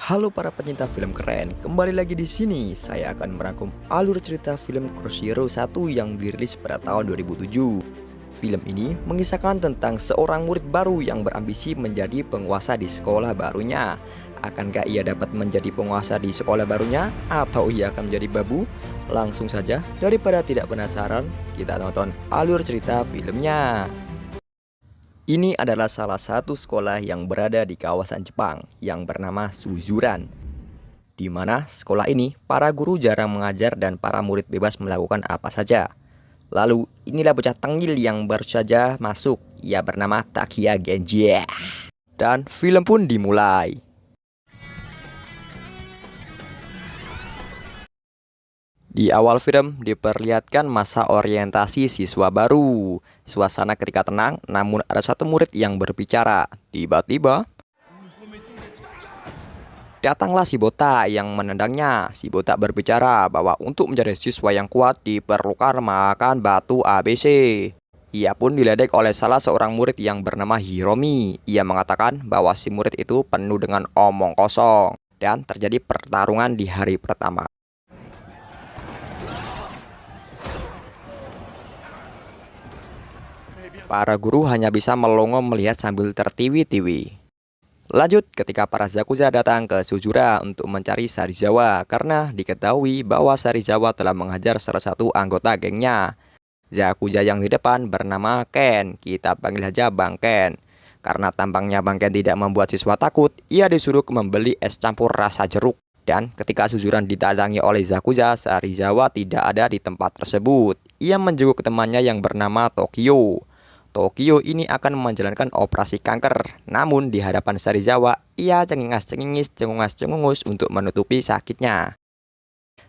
Halo para pencinta film keren, kembali lagi di sini. Saya akan merangkum alur cerita film Crush Hero 1 yang dirilis pada tahun 2007. Film ini mengisahkan tentang seorang murid baru yang berambisi menjadi penguasa di sekolah barunya. Akankah ia dapat menjadi penguasa di sekolah barunya atau ia akan menjadi babu? Langsung saja, daripada tidak penasaran, kita tonton alur cerita filmnya. Ini adalah salah satu sekolah yang berada di kawasan Jepang yang bernama Suzuran. Di mana sekolah ini para guru jarang mengajar dan para murid bebas melakukan apa saja. Lalu inilah bocah tengil yang baru saja masuk. Ia bernama Takia Genji. Dan film pun dimulai. Di awal film diperlihatkan masa orientasi siswa baru. Suasana ketika tenang, namun ada satu murid yang berbicara. Tiba-tiba datanglah si botak yang menendangnya. Si botak berbicara bahwa untuk menjadi siswa yang kuat diperlukan makan batu ABC. Ia pun diledek oleh salah seorang murid yang bernama Hiromi. Ia mengatakan bahwa si murid itu penuh dengan omong kosong. Dan terjadi pertarungan di hari pertama. Para guru hanya bisa melongo melihat sambil tertiwi-tiwi. Lanjut ketika para Zakuza datang ke Suzura untuk mencari Sarizawa karena diketahui bahwa Sarizawa telah menghajar salah satu anggota gengnya. Zakuza yang di depan bernama Ken, kita panggil saja Bang Ken. Karena tampangnya Bang Ken tidak membuat siswa takut, ia disuruh membeli es campur rasa jeruk. Dan ketika Suzuran didatangi oleh Zakuza, Sarizawa tidak ada di tempat tersebut. Ia menjenguk temannya yang bernama Tokyo. Tokyo ini akan menjalankan operasi kanker. Namun di hadapan Sarizawa, ia cengingas-cengingis, cengungas-cengungus untuk menutupi sakitnya.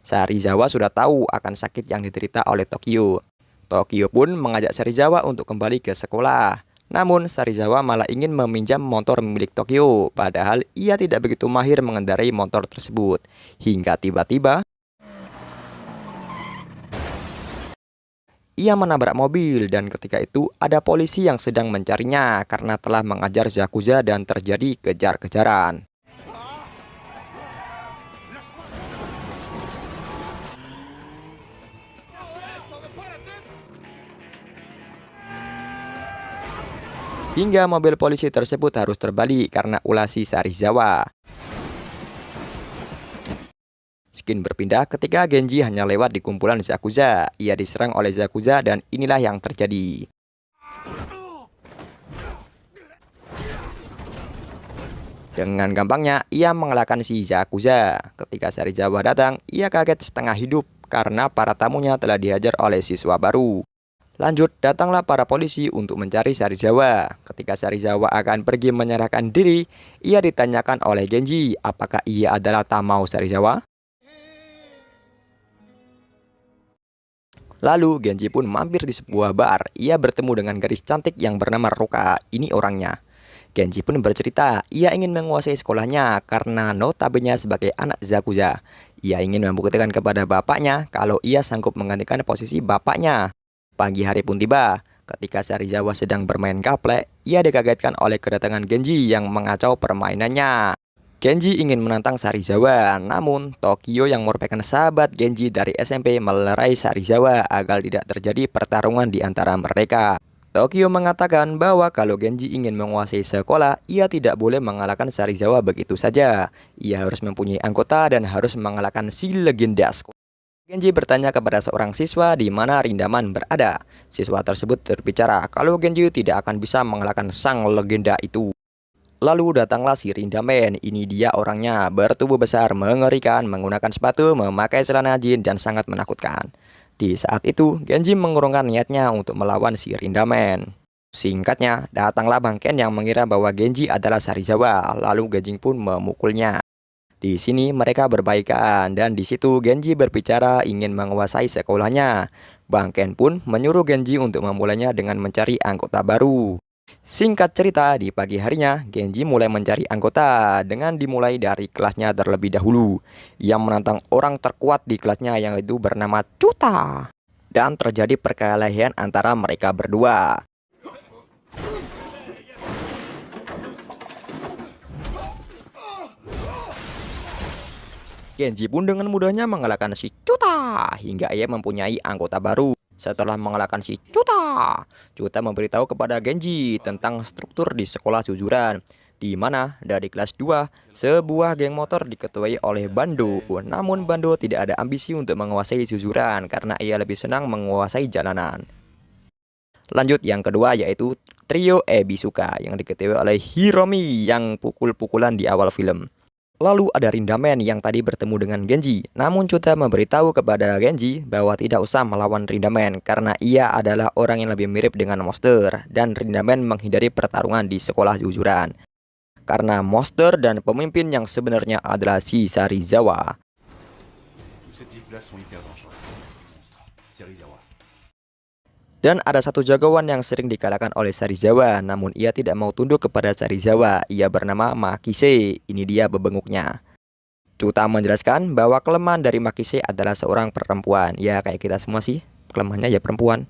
Sarizawa sudah tahu akan sakit yang diderita oleh Tokyo. Tokyo pun mengajak Sarizawa untuk kembali ke sekolah. Namun Sarizawa malah ingin meminjam motor milik Tokyo, padahal ia tidak begitu mahir mengendarai motor tersebut. Hingga tiba-tiba ia menabrak mobil dan ketika itu ada polisi yang sedang mencarinya karena telah mengajar Zakuza dan terjadi kejar-kejaran. Hingga mobil polisi tersebut harus terbalik karena ulasi Sarizawa. Skin berpindah ketika Genji hanya lewat di kumpulan Zakuza. Ia diserang oleh Zakuza dan inilah yang terjadi. Dengan gampangnya, ia mengalahkan si Zakuza. Ketika Sarizawa datang, ia kaget setengah hidup karena para tamunya telah dihajar oleh siswa baru. Lanjut, datanglah para polisi untuk mencari Sarizawa. Ketika Sarizawa akan pergi menyerahkan diri, ia ditanyakan oleh Genji, apakah ia adalah Tamao Sarizawa? Lalu Genji pun mampir di sebuah bar. Ia bertemu dengan gadis cantik yang bernama Ruka. Ini orangnya. Genji pun bercerita, ia ingin menguasai sekolahnya karena notabene sebagai anak Zakuza. Ia ingin membuktikan kepada bapaknya kalau ia sanggup menggantikan posisi bapaknya. Pagi hari pun tiba. Ketika Sarizawa sedang bermain gaplek, ia dikagetkan oleh kedatangan Genji yang mengacau permainannya. Genji ingin menantang Sarizawa, namun Tokyo yang merupakan sahabat Genji dari SMP melerai Sarizawa agar tidak terjadi pertarungan di antara mereka. Tokyo mengatakan bahwa kalau Genji ingin menguasai sekolah, ia tidak boleh mengalahkan Sarizawa begitu saja. Ia harus mempunyai anggota dan harus mengalahkan si legenda sekolah. Genji bertanya kepada seorang siswa di mana Rindaman berada. Siswa tersebut berbicara kalau Genji tidak akan bisa mengalahkan sang legenda itu. Lalu datanglah si Rindamen. Ini dia orangnya, bertubuh besar, mengerikan, menggunakan sepatu, memakai celana jin, dan sangat menakutkan. Di saat itu, Genji mengurungkan niatnya untuk melawan si Rindamen. Singkatnya, datanglah Bang Ken yang mengira bahwa Genji adalah Sarizawa, lalu Genji pun memukulnya. Di sini mereka berbaikan, dan di situ Genji berbicara ingin menguasai sekolahnya. Bang Ken pun menyuruh Genji untuk memulainya dengan mencari anggota baru. Singkat cerita, di pagi harinya, Genji mulai mencari anggota dengan dimulai dari kelasnya terlebih dahulu. Ia menantang orang terkuat di kelasnya yang itu bernama Cuta. Dan terjadi perkelahian antara mereka berdua. Genji pun dengan mudahnya mengalahkan si Cuta hingga ia mempunyai anggota baru. Setelah mengalahkan si Cuta, Cuta memberitahu kepada Genji tentang struktur di sekolah Jujuran, di mana dari kelas 2, sebuah geng motor diketuai oleh Bando. Namun Bando tidak ada ambisi untuk menguasai Jujuran karena ia lebih senang menguasai jalanan. Lanjut yang kedua yaitu trio Ebisuka yang diketuai oleh Hiromi yang pukul-pukulan di awal film. Lalu ada Rindamen yang tadi bertemu dengan Genji. Namun Cuta memberitahu kepada Genji bahwa tidak usah melawan Rindamen karena ia adalah orang yang lebih mirip dengan Monster. Dan Rindamen menghindari pertarungan di sekolah Jujuran karena Monster dan pemimpin yang sebenarnya adalah si Serizawa. Dan ada satu jagoan yang sering dikalahkan oleh Serizawa, namun ia tidak mau tunduk kepada Serizawa. Ia bernama Makise. Ini dia bebenguknya. Cuta menjelaskan bahwa kelemahan dari Makise adalah seorang perempuan. Ya kayak kita semua sih, kelemahannya ya perempuan.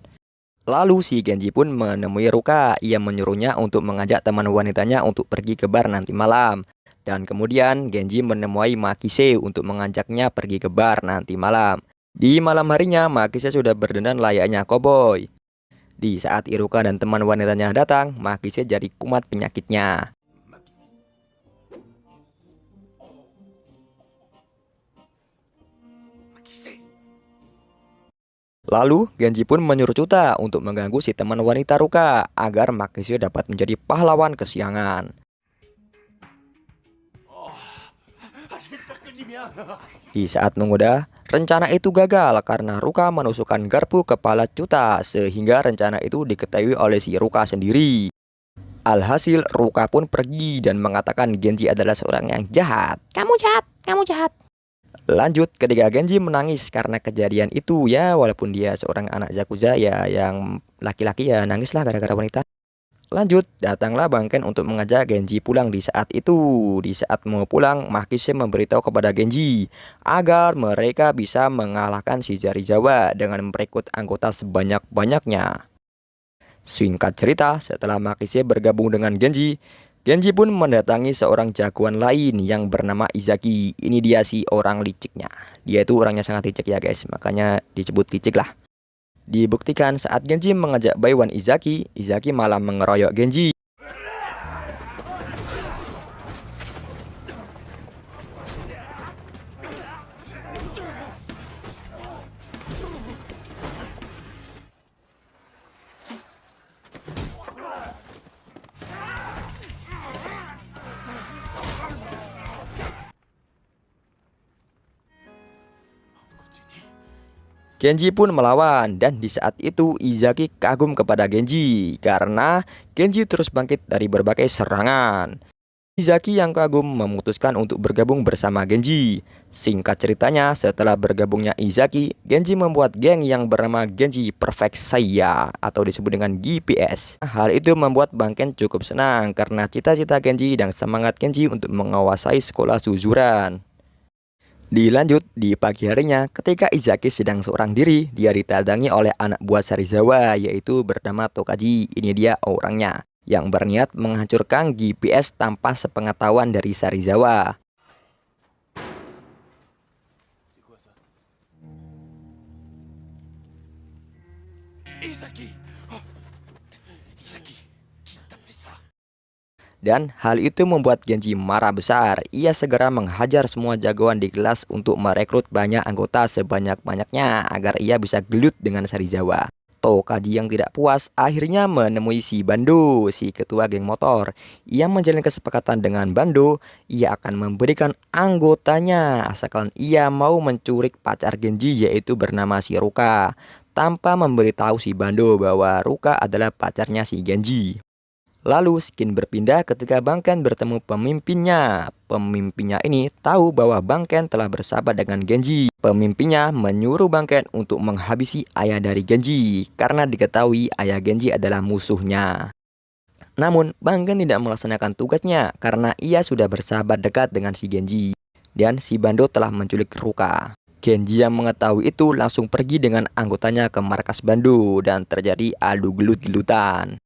Lalu si Genji pun menemui Ruka. Ia menyuruhnya untuk mengajak teman wanitanya untuk pergi ke bar nanti malam. Dan kemudian Genji menemui Makise untuk mengajaknya pergi ke bar nanti malam. Di malam harinya Makise sudah berdandan layaknya koboi. Di saat Iruka dan teman wanitanya datang, Makise jadi kumat penyakitnya. Lalu Genji pun menyuruh Cuta untuk mengganggu si teman wanita Ruka agar Makise dapat menjadi pahlawan kesiangan. Di saat mengoda, rencana itu gagal karena Ruka menusukkan garpu kepala Cuta sehingga rencana itu diketahui oleh si Ruka sendiri. Alhasil Ruka pun pergi dan mengatakan Genji adalah seorang yang jahat. Kamu jahat, kamu jahat. Lanjut ketika Genji menangis karena kejadian itu ya walaupun dia seorang anak Yakuza ya yang laki-laki ya nangislah gara-gara wanita. Lanjut, datanglah Bangken untuk mengajak Genji pulang di saat itu. Di saat mau pulang, Makise memberitahu kepada Genji agar mereka bisa mengalahkan si Serizawa dengan merekrut anggota sebanyak-banyaknya. Singkat cerita, setelah Makise bergabung dengan Genji, Genji pun mendatangi seorang jagoan lain yang bernama Izaki. Ini dia si orang liciknya. Dia itu orangnya sangat licik ya guys, makanya disebut licik lah. Dibuktikan saat Genji mengajak Baiwan Izaki, Izaki malah mengeroyok Genji. Genji pun melawan dan di saat itu Izaki kagum kepada Genji karena Genji terus bangkit dari berbagai serangan. Izaki yang kagum memutuskan untuk bergabung bersama Genji. Singkat ceritanya, setelah bergabungnya Izaki, Genji membuat geng yang bernama Genji Perfect Saiya atau disebut dengan GPS. Hal itu membuat Bangken cukup senang karena cita-cita Genji dan semangat Genji untuk menguasai sekolah Jujuran. Dilanjut, di pagi harinya ketika Izaki sedang seorang diri, dia ditadangi oleh anak buah Serizawa yaitu bernama Tokaji. Ini dia orangnya yang berniat menghancurkan GPS tanpa sepengetahuan dari Serizawa. Dan hal itu membuat Genji marah besar. Ia segera menghajar semua jagoan di kelas untuk merekrut banyak anggota sebanyak-banyaknya agar ia bisa gelut dengan Serizawa. Tokaji yang tidak puas akhirnya menemui si Bando, si ketua geng motor. Ia menjalin kesepakatan dengan Bando, ia akan memberikan anggotanya asalkan ia mau menculik pacar Genji yaitu bernama si Ruka, tanpa memberitahu si Bando bahwa Ruka adalah pacarnya si Genji. Lalu skin berpindah ketika Bangken bertemu pemimpinnya. Pemimpinnya ini tahu bahwa Bangken telah bersahabat dengan Genji. Pemimpinnya menyuruh Bangken untuk menghabisi ayah dari Genji karena diketahui ayah Genji adalah musuhnya. Namun Bangken tidak melaksanakan tugasnya karena ia sudah bersahabat dekat dengan si Genji. Dan si Bando telah menculik Ruka. Genji yang mengetahui itu langsung pergi dengan anggotanya ke markas Bando dan terjadi adu gelut-gelutan.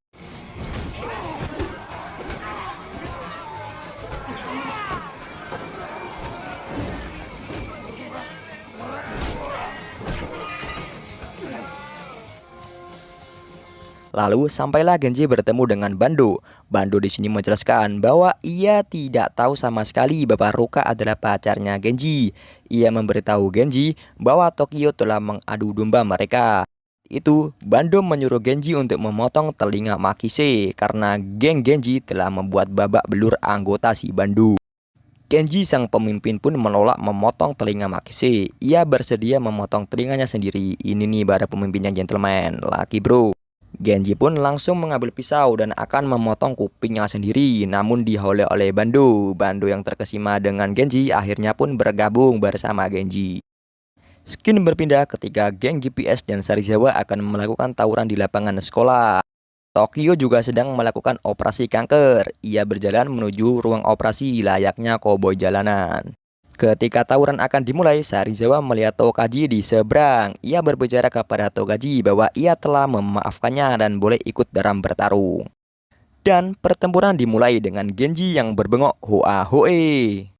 Lalu sampailah Genji bertemu dengan Bando. Bando di sini menjelaskan bahwa ia tidak tahu sama sekali bahwa Ruka adalah pacarnya Genji. Ia memberitahu Genji bahwa Tokyo telah mengadu domba mereka. Itu, Bando menyuruh Genji untuk memotong telinga Makise karena geng Genji telah membuat babak belur anggota si Bando. Genji sang pemimpin pun menolak memotong telinga Makise. Ia bersedia memotong telinganya sendiri. Ini nih para pemimpin yang gentleman, laki bro. Genji pun langsung mengambil pisau dan akan memotong kupingnya sendiri, namun dihalau oleh Bando. Bando yang terkesima dengan Genji akhirnya pun bergabung bersama Genji. Skin berpindah ketika geng GPS dan Serizawa akan melakukan tawuran di lapangan sekolah. Tokyo juga sedang melakukan operasi kanker. Ia berjalan menuju ruang operasi layaknya koboi jalanan. Ketika tawuran akan dimulai, Serizawa melihat Tokaji di seberang. Ia berbicara kepada Tokaji bahwa ia telah memaafkannya dan boleh ikut dalam bertarung. Dan pertempuran dimulai dengan Genji yang berbengok Hoa Hoe.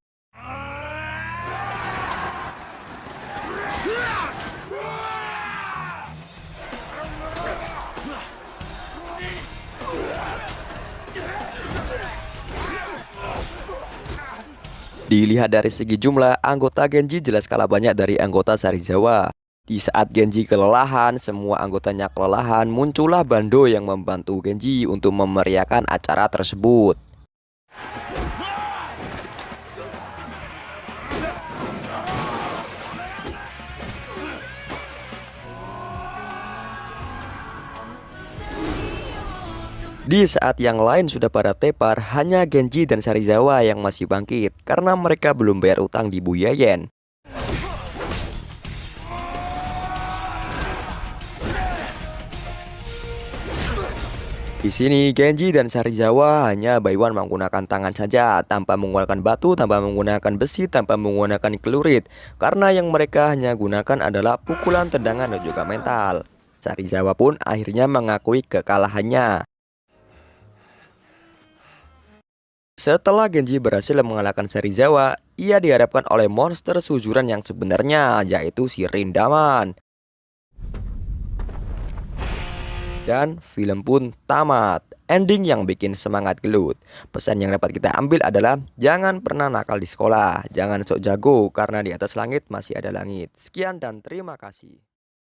Dilihat dari segi jumlah, anggota Genji jelas kalah banyak dari anggota Serizawa. Di saat Genji kelelahan, semua anggotanya kelelahan, muncullah Bando yang membantu Genji untuk memeriahkan acara tersebut. Di saat yang lain sudah pada tepar, hanya Genji dan Serizawa yang masih bangkit karena mereka belum bayar utang di Buyayen. Di sini Genji dan Serizawa hanya Baiwan menggunakan tangan saja, tanpa menggunakan batu, tanpa menggunakan besi, tanpa menggunakan celurit, karena yang mereka hanya gunakan adalah pukulan, tendangan, dan juga mental. Serizawa pun akhirnya mengakui kekalahannya. Setelah Genji berhasil mengalahkan Serizawa, ia dihadapkan oleh monster sujuran yang sebenarnya, yaitu si Rindaman. Dan film pun tamat. Ending yang bikin semangat gelut. Pesan yang dapat kita ambil adalah jangan pernah nakal di sekolah. Jangan sok jago karena di atas langit masih ada langit. Sekian dan terima kasih.